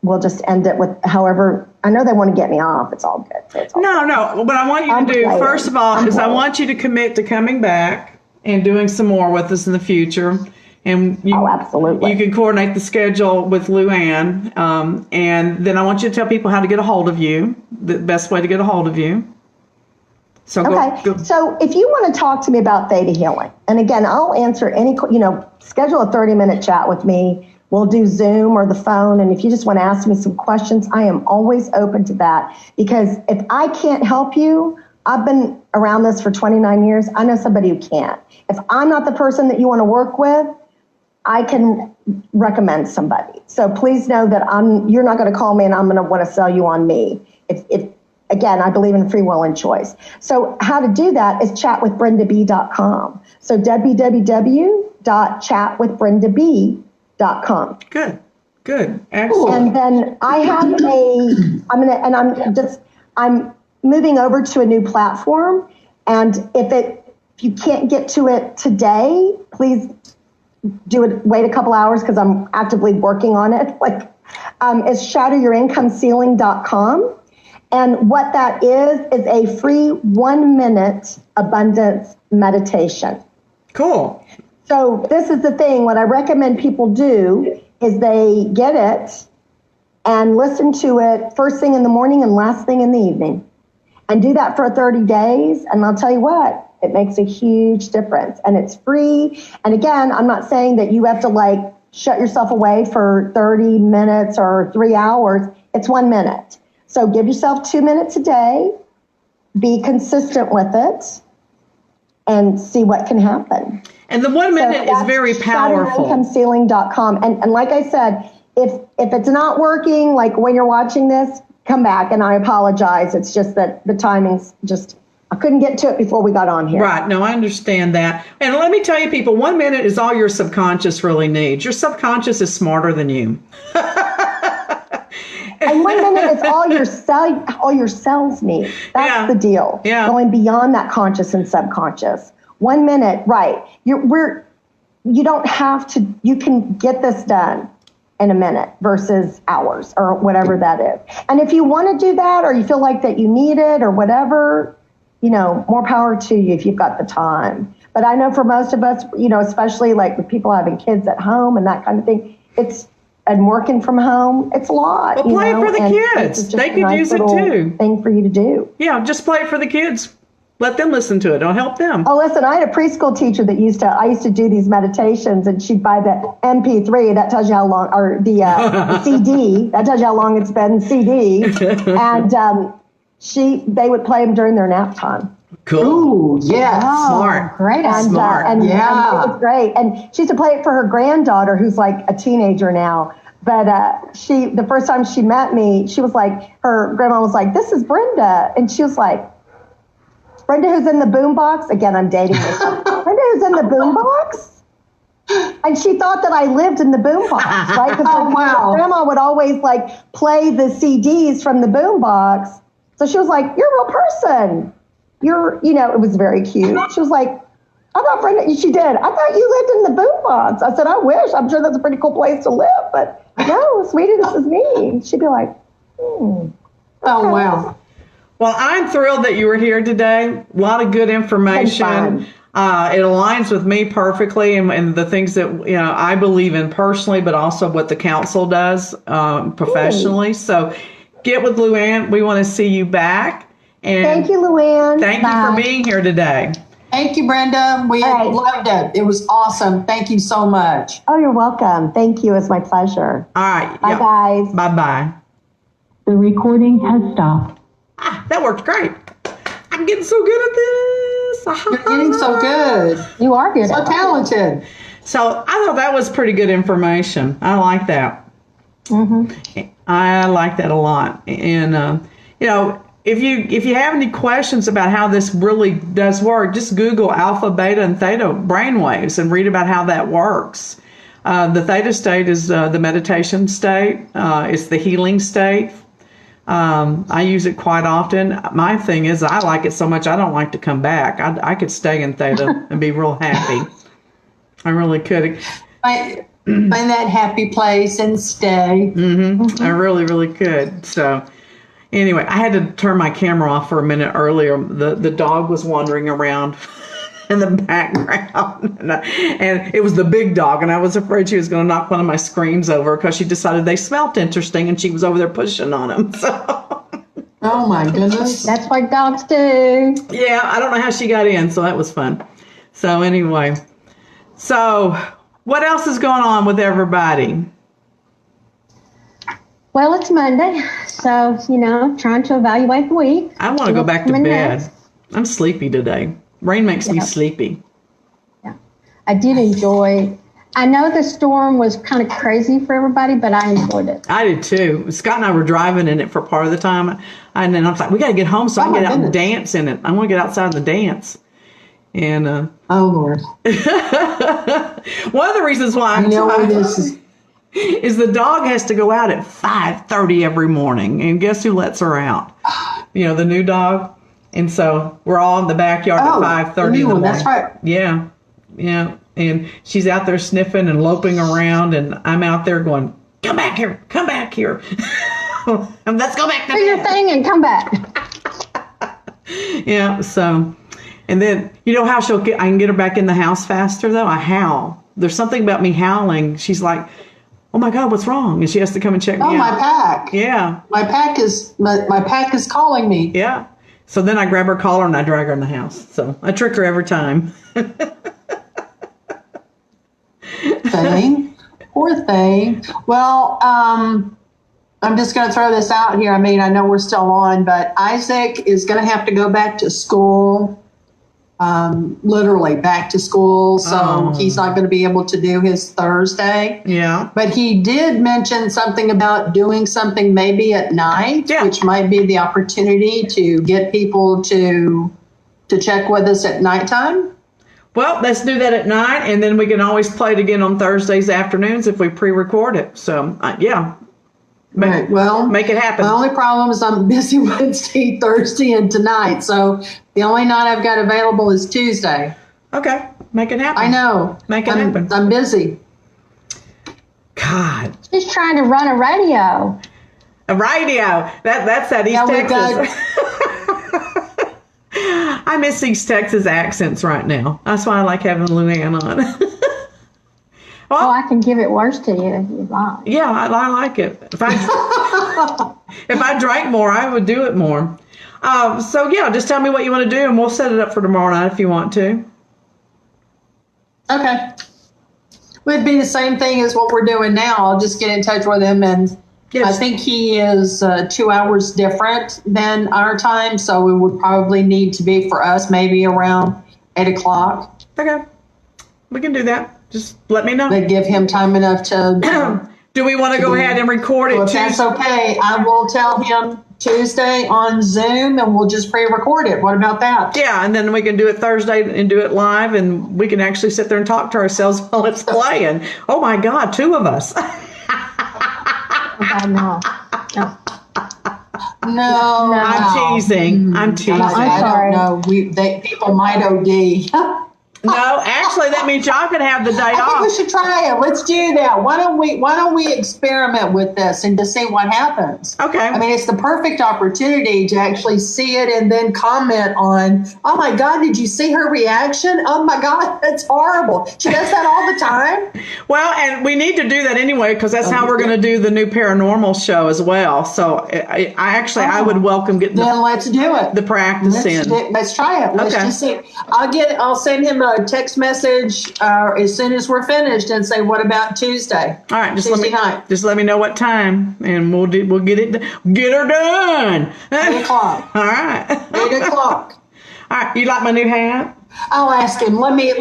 we'll just end it with however, I know they want to get me off. It's all good. So it's all good. No. What I want you to do, first of all, is I want you to commit to coming back and doing some more with us in the future. And absolutely. You can coordinate the schedule with Luann. And then I want you to tell people how to get a hold of you, the best way to get a hold of you. So go. So if you want to talk to me about theta healing, and again, I'll answer any, schedule a 30-minute chat with me. We'll do Zoom or the phone. And if you just want to ask me some questions, I am always open to that. Because if I can't help you, I've been around this for 29 years. I know somebody who can. If I'm not the person that you want to work with, I can recommend somebody. So please know that you're not going to call me and I'm going to want to sell you on me. If again, I believe in free will and choice. So how to do that is chatwithbrendab.com. So www.chatwithbrendab.com. Good. Excellent. And then I have I'm moving over to a new platform. And if you can't get to it today, please wait a couple hours because I'm actively working on it. It's shatteryourincomeCeiling.com. And what that is a free 1-minute abundance meditation. Cool. So this is the thing. What I recommend people do is they get it and listen to it first thing in the morning and last thing in the evening. And do that for 30 days. And I'll tell you what, it makes a huge difference. And it's free. And again, I'm not saying that you have to shut yourself away for 30 minutes or 3 hours. It's 1 minute. So give yourself 2 minutes a day, be consistent with it, and see what can happen. And the 1 minute is very powerful. ShatteryIncomeCeiling.com. And like I said, if it's not working, when you're watching this, come back, and I apologize. It's just that the timing's I couldn't get to it before we got on here. Right. No, I understand that. And let me tell you, people, 1 minute is all your subconscious really needs. Your subconscious is smarter than you. And 1 minute it's all your cells need. That's the deal. Yeah. Going beyond that conscious and subconscious. 1 minute, right. You don't have to, you can get this done in a minute versus hours or whatever that is. And if you want to do that, or you feel like that you need it or whatever, more power to you if you've got the time. But I know for most of us, especially like with people having kids at home and that kind of thing, and working from home, it's a lot. Well, play it for the kids. They could use it too. Thing for you to do. Yeah, just play it for the kids. Let them listen to it. It'll help them. Oh, listen, I had a preschool teacher that I used to do these meditations, and she'd buy the MP3, that tells you how long, or the CD, that tells you how long it's been, CD, and they would play them during their nap time. Cool. Ooh, yeah. Smart. Great. And, Smart. and it was great. And she used to play it for her granddaughter, who's like a teenager now. But the first time she met me, she was like, her grandma was like, "This is Brenda," and she was like, "Brenda, who's in the boombox?" Again, I'm dating myself. Brenda, who's in the boombox? And she thought that I lived in the boombox, right? Because her grandma would always like play the CDs from the boombox. So she was like, "You're a real person. It was very cute." She was like, "I thought Brenda," she did. "I thought you lived in the boombox." I said, "I wish. I'm sure that's a pretty cool place to live, but no, sweetie, this is me." She'd be like, Oh, wow. Well, I'm thrilled that you were here today. A lot of good information. It aligns with me perfectly and the things that I believe in personally, but also what the council does professionally. So get with Luann. We want to see you back. And "Thank you, Luann. Thank you for being here today. Thank you, Brenda. We loved it. It was awesome. Thank you so much. Oh, you're welcome. Thank you. It's my pleasure. All right. Bye, guys. Bye-bye. The recording has stopped. That worked great. I'm getting so good at this. You're getting so good. You are good. So talented. So I thought that was pretty good information. I like that. Mm-hmm. I like that a lot. And, if you have any questions about how this really does work, just Google alpha, beta, and theta brainwaves and read about how that works. The theta state is the meditation state. It's the healing state. I use it quite often. My thing is I like it so much I don't like to come back. I could stay in theta and be real happy. I really could. Find that happy place and stay. I really, really could. So anyway, I had to turn my camera off for a minute earlier. The dog was wandering around in the background. And it was the big dog, and I was afraid she was going to knock one of my screens over because she decided they smelled interesting, and she was over there pushing on them. So. Oh, my goodness. That's what dogs do. Yeah, I don't know how she got in, so that was fun. So anyway, what else is going on with everybody? Well, it's Monday, so, trying to evaluate the week. I want to go back to coming bed. next. I'm sleepy today. Rain makes me sleepy. Yeah, I did enjoy. I know the storm was kind of crazy for everybody, but I enjoyed it. I did too. Scott and I were driving in it for part of the time, and then I was like, "We got to get home so I can get out and dance in it. I want to get outside and dance." And oh Lord, one of the reasons why I'm is the dog has to go out at 5:30 every morning, and guess who lets her out? The new dog. And so we're all in the backyard at 5:30 in the morning. That's right. Yeah. And she's out there sniffing and loping around, and I'm out there going, "Come back here, come back here." And let's go back to Do your thing and come back. Yeah. So, and then how I can get her back in the house faster though. I howl. There's something about me howling. She's like, "Oh my God, what's wrong?" And she has to come and check me out. Oh, my pack. Yeah. My pack is calling me. Yeah. So then I grab her collar and I drag her in the house. So I trick her every time. Poor thing. Well, I'm just going to throw this out here. I mean, I know we're still on, but Isaac is going to have to go back to school. Literally back to school. So he's not going to be able to do his Thursday. Yeah. But he did mention something about doing something maybe at night, which might be the opportunity to get people to check with us at nighttime. Well, let's do that at night, and then we can always play it again on Thursdays afternoons if we pre-record it. So, yeah. Right. Well, make it happen. My only problem is I'm busy Wednesday, Thursday, and tonight. So the only night I've got available is Tuesday. Okay. Make it happen. I know. Make it happen. I'm busy. God. She's trying to run a radio. A radio. That's that East Texas. I miss East Texas accents right now. That's why I like having Luann on. Oh, I can give it worse to you if you like. Yeah, I like it. If I drank more, I would do it more. So yeah, just tell me what you want to do, and we'll set it up for tomorrow night if you want to. Okay. Would be the same thing as what we're doing now. I'll just get in touch with him, and Yes. I think he is 2 hours different than our time, so it would probably need to be for us maybe around 8 o'clock. Okay, we can do that. Just let me know. They'd give him time enough to. Do we want to go ahead and record it? Well, if that's okay, I will tell him Tuesday on Zoom, and we'll just pre-record it. What about that? Yeah, and then we can do it Thursday and do it live, and we can actually sit there and talk to ourselves while it's playing. Oh my God, 2 of us. Oh, no. No, I'm teasing. I'm teasing. I sorry. don't know. People might OD. No, actually, that means y'all can have the day I think we off. should try it. Let's do that. Why don't we experiment with this and just see what happens? Okay. I mean, it's the perfect opportunity to actually see it and then comment on, oh my God, did you see her reaction? Oh my God, that's horrible. She does that all the time. Well, and we need to do that anyway because that's how we're going to do the new paranormal show as well. So I would welcome getting Then let's do it. the practice in. Let's try it. Let's Okay. just see. I'll send him a text message as soon as we're finished and say, what about Tuesday? All right, Tuesday night. just let me know what time, and we'll get her done. 8 o'clock. All right. 8 o'clock. All right. You like my new hat? I'll ask him. Let me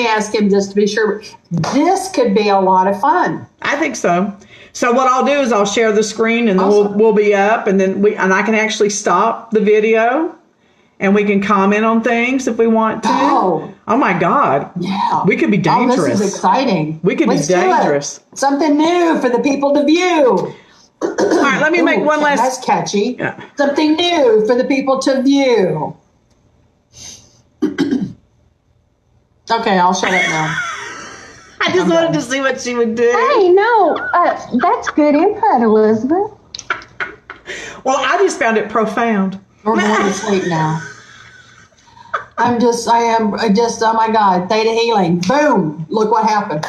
ask him just to be sure. This could be a lot of fun. I think so. So what I'll do is I'll share the screen, and then Awesome. we'll be up, and then I can actually stop the video, and we can comment on things if we want to. Oh my God. Yeah. We could be dangerous. Oh, this is exciting. We could Let's be do it. dangerous. Something new for the people to view. All right, let me make one last. That's catchy. Yeah. Something new for the people to view. Okay, I'll shut up now. I just wanted to see what she would do. Hey, no, that's good input, Elizabeth. Well, I just found it profound. We're going to sleep now. I am just, oh my God, theta healing. Boom. Look what happened.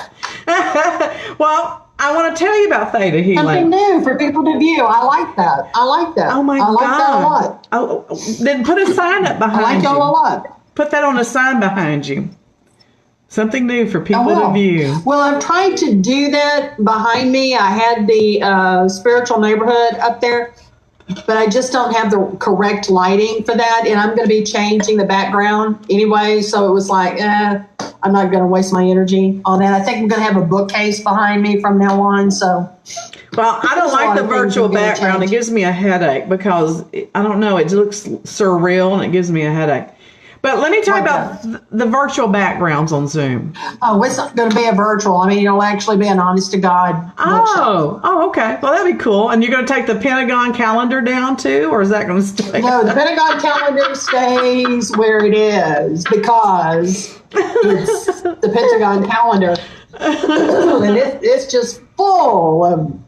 Well, I want to tell you about theta Something healing. new for people to view. I like that. Oh my I God. like that a lot. Oh, then put a sign up I behind like you. y'all a lot. Put that on a sign behind you. Something new for I people will. to view. Well, I've tried to do that behind me. I had the spiritual neighborhood up there, but I just don't have the correct lighting for that. And I'm going to be changing the background anyway. So it was like, I'm not going to waste my energy on that. I think I'm going to have a bookcase behind me from now on. So, Well, I don't There's a like lot the of things virtual you're gonna background. It change. gives me a headache because, I don't know, it looks surreal and it gives me a headache. But let me tell you about the virtual backgrounds on Zoom. oh, it's not going to be a virtual. I mean, it'll actually be an honest to God workshop. Oh, okay. Well, that'd be cool. And you're going to take the Pentagon calendar down too, or is that going to stay? No, the Pentagon calendar stays where it is because it's the Pentagon calendar. And it's just full of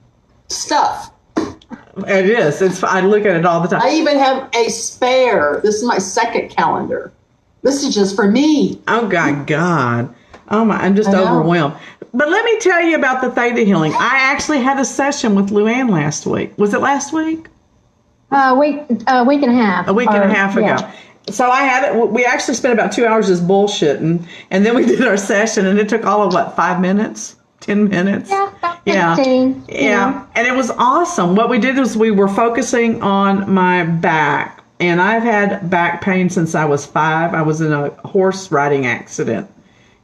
stuff. It is. I look at it all the time. I even have a spare. This is my second calendar. This is just for me. Oh, God. Oh, my. I'm just I know. overwhelmed. But let me tell you about the theta healing. I actually had a session with Luann last week. Was it last week? A week and a half. A week and a Or- half ago. yeah. So I had it. We actually spent about 2 hours just bullshitting, and then we did our session, and it took all of 5 minutes, 10 minutes. Yeah, about 15. 15. Yeah, and it was awesome. What we did was we were focusing on my back, and I've had back pain since I was 5. I was in a horse riding accident,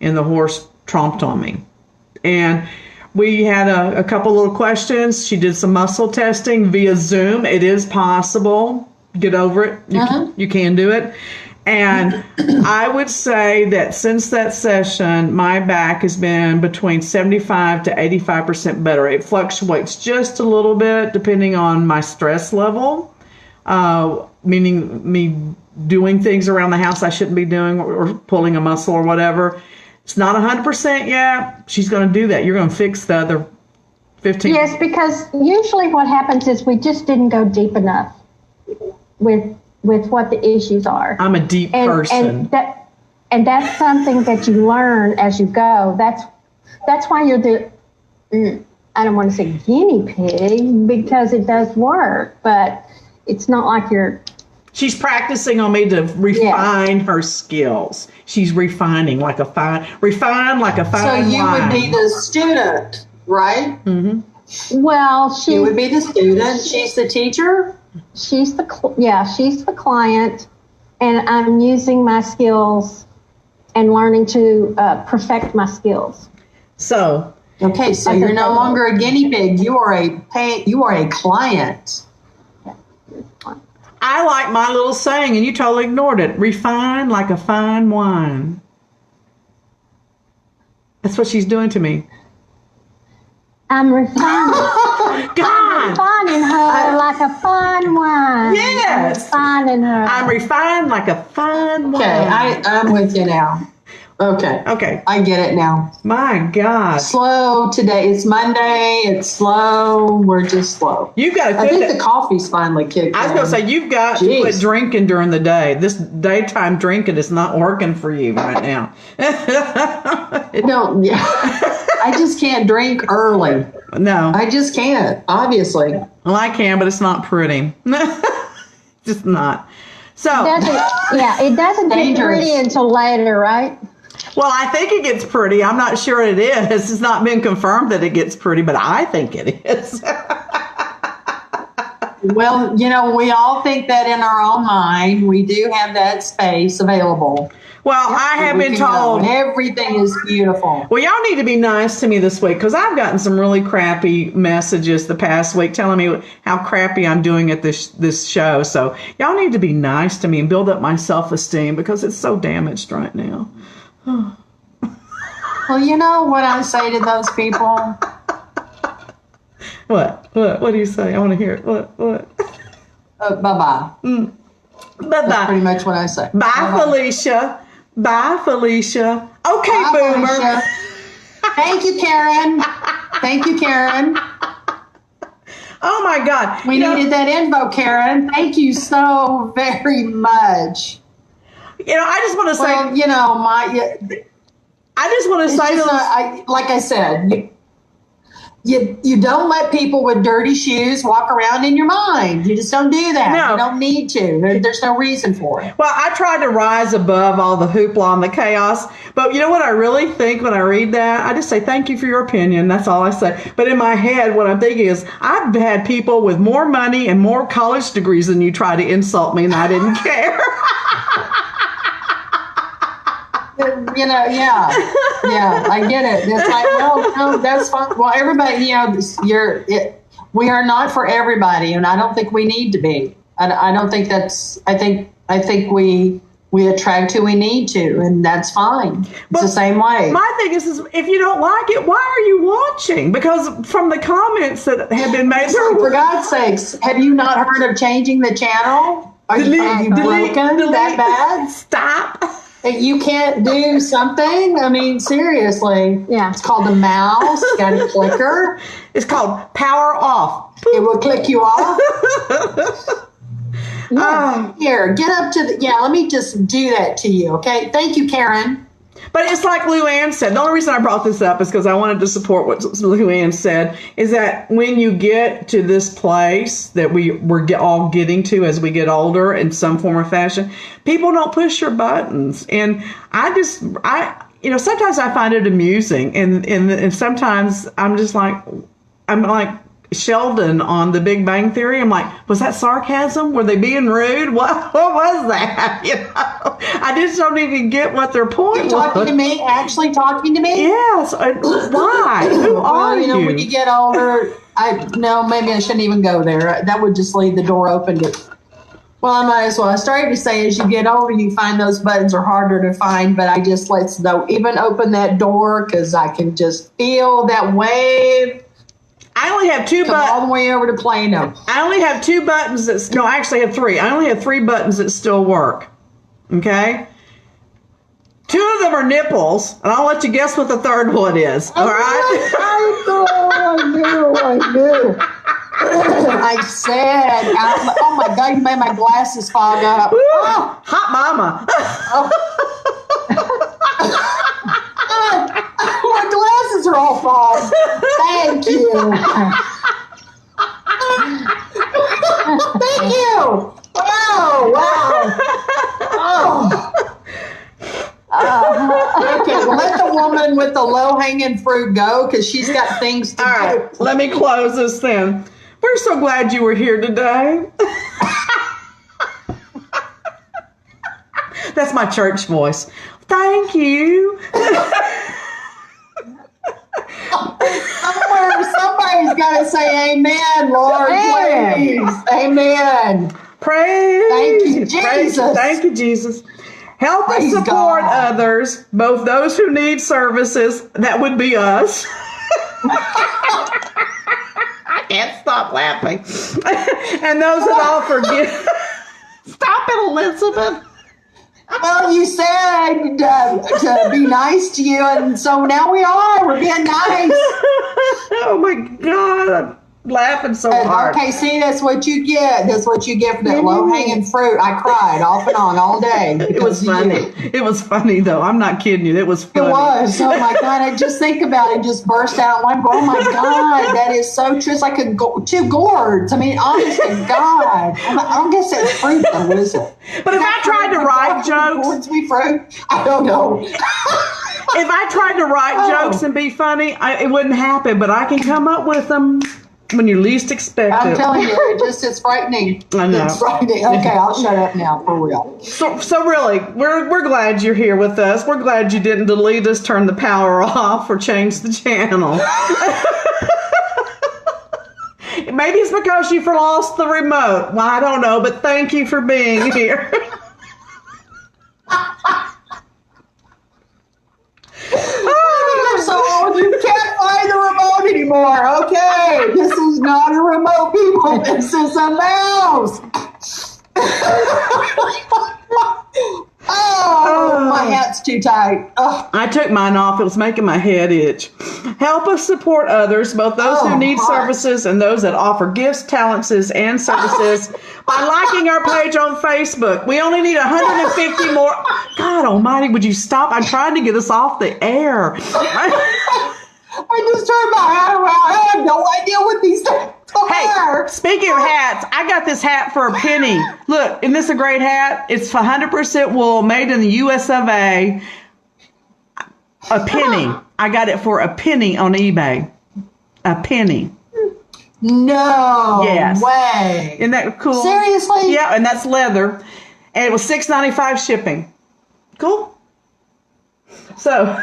and the horse tromped on me, and we had a couple little questions. She did some muscle testing via Zoom. It is possible. Get over it. You can do it. And I would say that since that session, my back has been between 75 to 85% better. It fluctuates just a little bit depending on my stress level, meaning me doing things around the house I shouldn't be doing or pulling a muscle or whatever. It's not 100% yet. She's going to do that. You're going to fix the other 15. Yes, because usually what happens is we just didn't go deep enough with what the issues are. I'm a deep person. And that's something that you learn as you go. That's why you're I don't want to say guinea pig, because it does work, but it's not like you're. She's practicing on me to refine her skills. She's refining like a fine So you wine. would be the student, right? Mm-hmm. Well, You would be the student. She's the teacher. She's the client, and I'm using my skills and learning to perfect my skills. So okay, so you're no longer a guinea pig. You are a client. I like my little saying, and you totally ignored it. Refine like a fine wine. That's what she's doing to me. I'm refining. God! Refining her like a fine wine. Yes. I'm refining her. I'm refined like a fine wine. Okay, I'm with you now. Okay, I get it now. My God. Slow today. It's Monday. It's slow. We're just slow. You've got to I quit think the coffee's finally kicked in. I was going to say, you've got to quit drinking during the day. This daytime drinking is not working for you right now. No, yeah. I just can't drink early. No. I just can't, obviously. Well, I can, but it's not pretty. Just not. So, it doesn't get pretty until later, right? well, I think it gets pretty. I'm not sure it is. It's not been confirmed that it gets pretty, but I think it is. Well, we all think that in our own mind. We do have that space available. Well, I have been told everything is beautiful. Well, y'all need to be nice to me this week, because I've gotten some really crappy messages the past week telling me how crappy I'm doing at this show. So y'all need to be nice to me and build up my self-esteem, because it's so damaged right now. Well, you know what I say to those people? What do you say? I want to hear it. What? Bye-bye. Bye-bye. That's pretty much what I say. Bye, bye-bye. Felicia. Bye, Felicia. Okay, bye, Boomer. Felicia. Thank you, Karen. Thank you, Karen. Oh, my God. We needed that info, Karen. Thank you so very much. I just want to say. Well, I just want to say. Like I said, you don't let people with dirty shoes walk around in your mind. You just don't do that. No. You don't need to. There's no reason for it. Well, I try to rise above all the hoopla and the chaos. But you know what I really think when I read that? I just say, thank you for your opinion. That's all I say. But in my head, what I'm thinking is, I've had people with more money and more college degrees than you try to insult me, and I didn't care. Yeah, I get it. It's like, no, that's fine. Well, everybody, we are not for everybody, and I don't think we need to be. I don't think that's. I think we attract who we need to, and that's fine. It's the same way. My thing is, if you don't like it, why are you watching? Because from the comments that have been made, for God's sakes, have you not heard of changing the channel? Are you broken that bad? Stop. You can't do something? I mean, seriously. Yeah. It's called a mouse. Got a clicker. It's called power off. It will click you off. Here, get up to let me just do that to you, okay? Thank you, Karen. But it's like Lou Ann said. The only reason I brought this up is because I wanted to support what Lou Ann said, is that when you get to this place that we're all getting to as we get older in some form or fashion, people don't push your buttons. And sometimes I find it amusing. And sometimes I'm like Sheldon on The Big Bang Theory. I'm like, was that sarcasm? Were they being rude? What was that? I just don't even get what their point was. Talking to me? Actually talking to me? Yes. Why? Who are you? When you get older, maybe I shouldn't even go there. That would just leave the door open to Well, I might as well. I started to say as you get older, you find those buttons are harder to find, but I just even open that door because I can just feel that wave. I only have two Come all buttons. the way over to Plano. I only have two buttons I actually have three. I only have three buttons that still work. Okay? Two of them are nipples, and I'll let you guess what the third one is. All right? I knew. I said, oh my God, you made my glasses fog up. Oh, Hot mama. my glasses are all fogged. Thank you. Thank you. Wow. Okay, well, let the woman with the low-hanging fruit go because she's got things to do. All right, let me close this then. We're so glad you were here today. That's my church voice. Thank you. Somebody's got to say amen, Lord, please. Amen. Praise. Thank you, Jesus. Thank you, Jesus. Help us Praise support God. others, both those who need services, that would be us. I can't stop laughing. And those that offer gifts. Stop it, Elizabeth. Well, you said to be nice to you, and so now we are. We're being nice. Oh my God, I'm laughing so hard. Okay, see, that's what you get. That's what you get for that low-hanging fruit. I cried off and on all day. It was funny. It was funny, though. I'm not kidding you. It was funny. It was. Oh my God! I just think about it, just burst out. Like, oh my God, that is so true. It's like two gourds. I mean, honest to God, I don't guess that's fruit, though, is it? But if I tried to write jokes, Gourds be fruit? I don't know. if I tried to write jokes and be funny, it wouldn't happen. But I can come up with them when you least expect I'm it. telling you, it's frightening. I know. It's frightening. Okay, I'll shut up now for real. So really, we're glad you're here with us. We're glad you didn't delete us, turn the power off, or change the channel. Maybe it's because you lost the remote. Well, I don't know, but thank you for being here. So you can't find the remote anymore. Okay, this is not a remote, people. This is a mouse. Oh, my hat's too tight. Oh. I took mine off. It was making my head itch. Help us support others, both those who need services and those that offer gifts, talents, and services by liking our page on Facebook. We only need 150 more. God almighty, would you stop? I'm trying to get us off the air. I just turned my hat around. I have no idea what these things Hey, are. speaking of hats, I got this hat for a penny. Look, isn't this a great hat? It's 100% wool, made in the US of A. A penny. I got it for a penny on eBay. A penny. No Yes. way. Isn't that cool? Seriously? Yeah, and that's leather. And it was $6.95 shipping. Cool. So,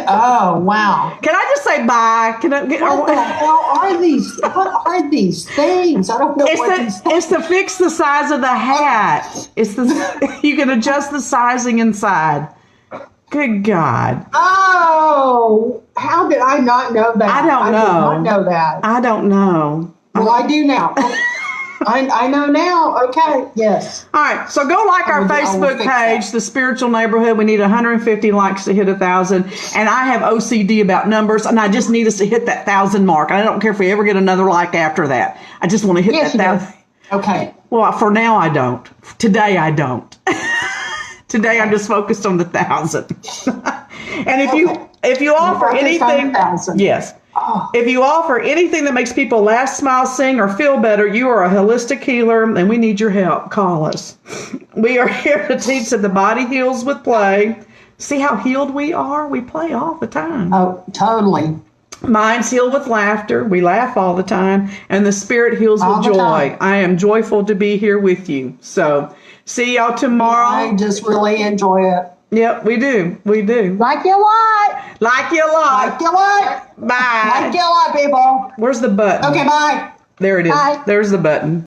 Oh, wow. can I just say bye? Can I get? What the hell are these? What are these things? I don't know what these things It's to fix the size of the hat. It's the you can adjust the sizing inside. Good God. Oh, how did I not know that? I don't know. I did not know that. I don't know. Well, I do now. I know now. Okay. Yes. All right, so go like our I will Facebook fix page, that. The Spiritual Neighborhood. We need 150 likes to hit 1,000. And I have OCD about numbers, and I just need us to hit that 1,000 mark. I don't care if we ever get another like after that. I just want to hit Yes, that you 1,000. Okay. Well, for now, I don't. Today, I don't. Today, I'm just focused on the 1,000. And if you offer focused on anything, the 1,000. yes. If you offer anything that makes people laugh, smile, sing, or feel better, you are a holistic healer, and we need your help. Call us. We are here to teach that the body heals with play. See how healed we are? We play all the time. Oh, totally. Minds heal with laughter. We laugh all the time. And the spirit heals All with the joy. time. I am joyful to be here with you. So, see y'all tomorrow. I just really enjoy it. Yep, we do. We do. Like you a lot. Like you a lot. Like you what? Bye. Like you lot, people. Where's the button? Okay, bye. There it is. Bye. There's the button.